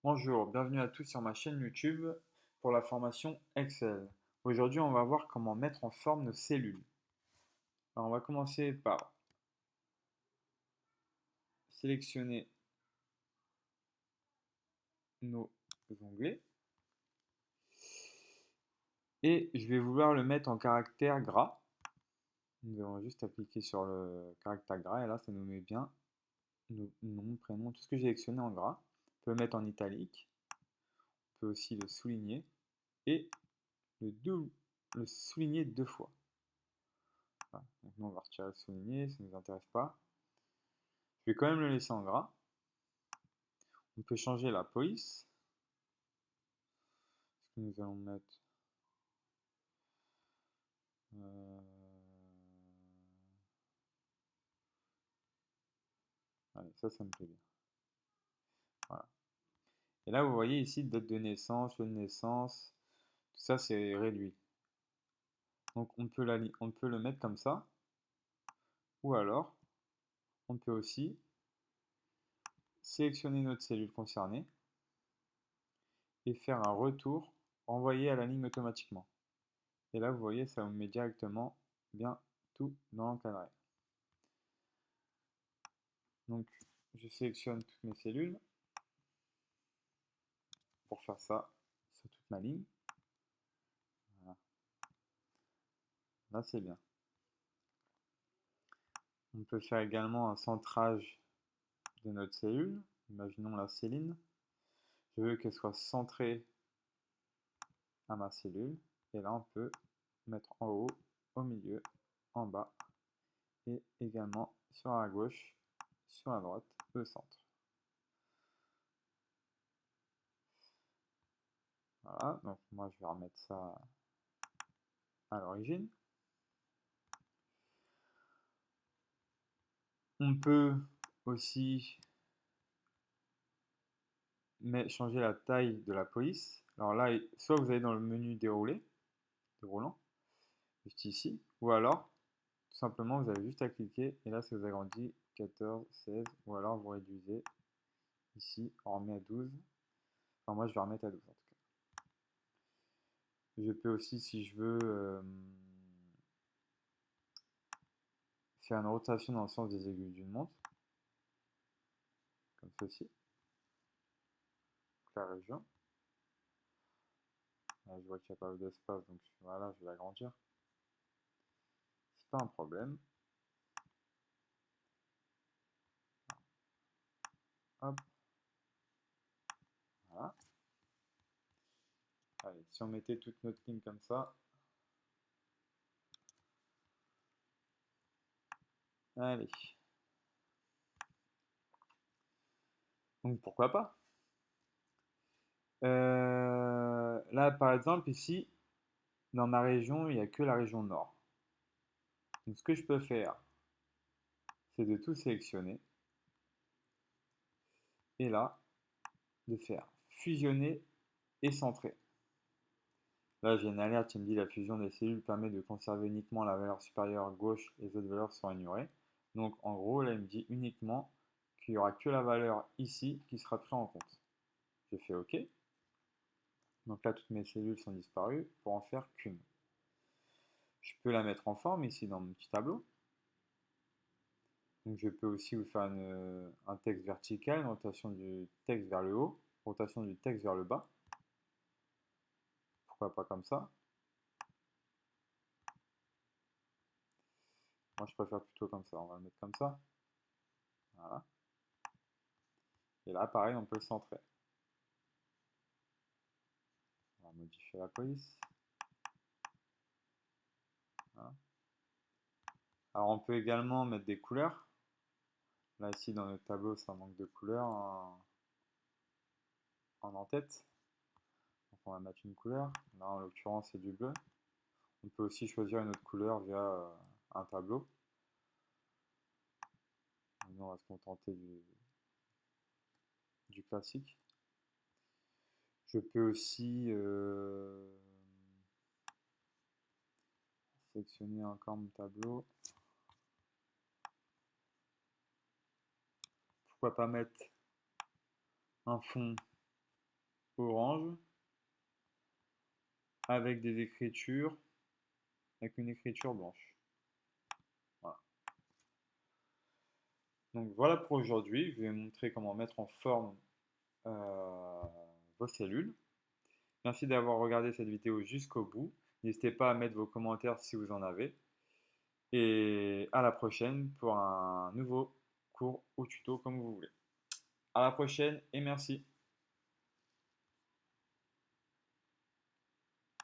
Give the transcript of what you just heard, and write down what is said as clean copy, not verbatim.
Bonjour, bienvenue à tous sur ma chaîne YouTube pour la formation Excel. Aujourd'hui, on va voir comment mettre en forme nos cellules. Alors, on va commencer par sélectionner nos onglets et je vais vouloir le mettre en caractère gras. Nous allons juste appliquer sur le caractère gras et là, ça nous met bien nos noms, prénoms, tout ce que j'ai sélectionné en gras. On peut le mettre en italique, on peut aussi le souligner et le souligner deux fois. Voilà. Donc nous, on va retirer le souligner, ça ne nous intéresse pas. Je vais quand même le laisser en gras. On peut changer la police. Ce que nous allons mettre. euh, Allez, ça me plaît bien. Voilà. Et là, vous voyez ici, date de naissance, lieu de naissance, tout ça c'est réduit. Donc on peut le mettre comme ça. Ou alors, on peut aussi sélectionner notre cellule concernée et faire un retour renvoyé à la ligne automatiquement. Et là, vous voyez, ça vous met directement bien tout dans l'encadré. Donc, je sélectionne toutes mes cellules pour faire ça sur toute ma ligne. Voilà. Là, c'est bien. On peut faire également un centrage de notre cellule. Imaginons la céline. Je veux qu'elle soit centrée à ma cellule. Et là, on peut mettre en haut, au milieu, en bas et également sur la gauche, sur la droite, le centre. Voilà, donc moi je vais remettre ça à l'origine. On peut aussi changer la taille de la police. Alors là, soit vous allez dans le menu déroulant, juste ici, ou alors, tout simplement, vous avez juste à cliquer, et là, ça vous agrandit 14, 16, ou alors vous réduisez ici, on remet à 12. Enfin, moi, je vais remettre à 12 en tout cas. Je peux aussi, si je veux, faire une rotation dans le sens des aiguilles d'une montre, comme ceci, la région. Là, je vois qu'il n'y a pas d'espace, donc voilà, je vais l'agrandir. C'est pas un problème. Hop. Voilà. Allez, si on mettait toute notre ligne comme ça. Allez. Donc pourquoi pas. Là, par exemple, ici, dans ma région, il n'y a que la région nord. Donc ce que je peux faire, c'est de tout sélectionner. Et là, de faire fusionner et centrer. Là, j'ai une alerte qui me dit la fusion des cellules permet de conserver uniquement la valeur supérieure gauche et les autres valeurs sont ignorées. Donc en gros, là, il me dit uniquement qu'il n'y aura que la valeur ici qui sera prise en compte. Je fais OK. Donc là, toutes mes cellules sont disparues pour en faire qu'une. Je peux la mettre en forme ici dans mon petit tableau. Donc je peux aussi vous faire un texte vertical, une rotation du texte vers le haut, rotation du texte vers le bas. Pourquoi pas comme ça? Moi je préfère plutôt comme ça, on va le mettre comme ça. Voilà. Et là pareil, on peut le centrer. On va modifier la police. Voilà. Alors on peut également mettre des couleurs. Là ici dans notre tableau ça manque de couleurs en en-tête. Donc on va mettre une couleur. Là en l'occurrence c'est du bleu. On peut aussi choisir une autre couleur via un tableau. Nous, on va se contenter du classique. Je peux aussi sélectionner encore mon tableau. Pourquoi pas mettre un fond orange avec des écritures, avec une écriture blanche. Voilà. Donc voilà pour aujourd'hui. Je vais vous montrer comment mettre en forme vos cellules. Merci d'avoir regardé cette vidéo jusqu'au bout. N'hésitez pas à mettre vos commentaires si vous en avez. Et à la prochaine pour un nouveau cours ou tuto comme vous voulez. À la prochaine et merci.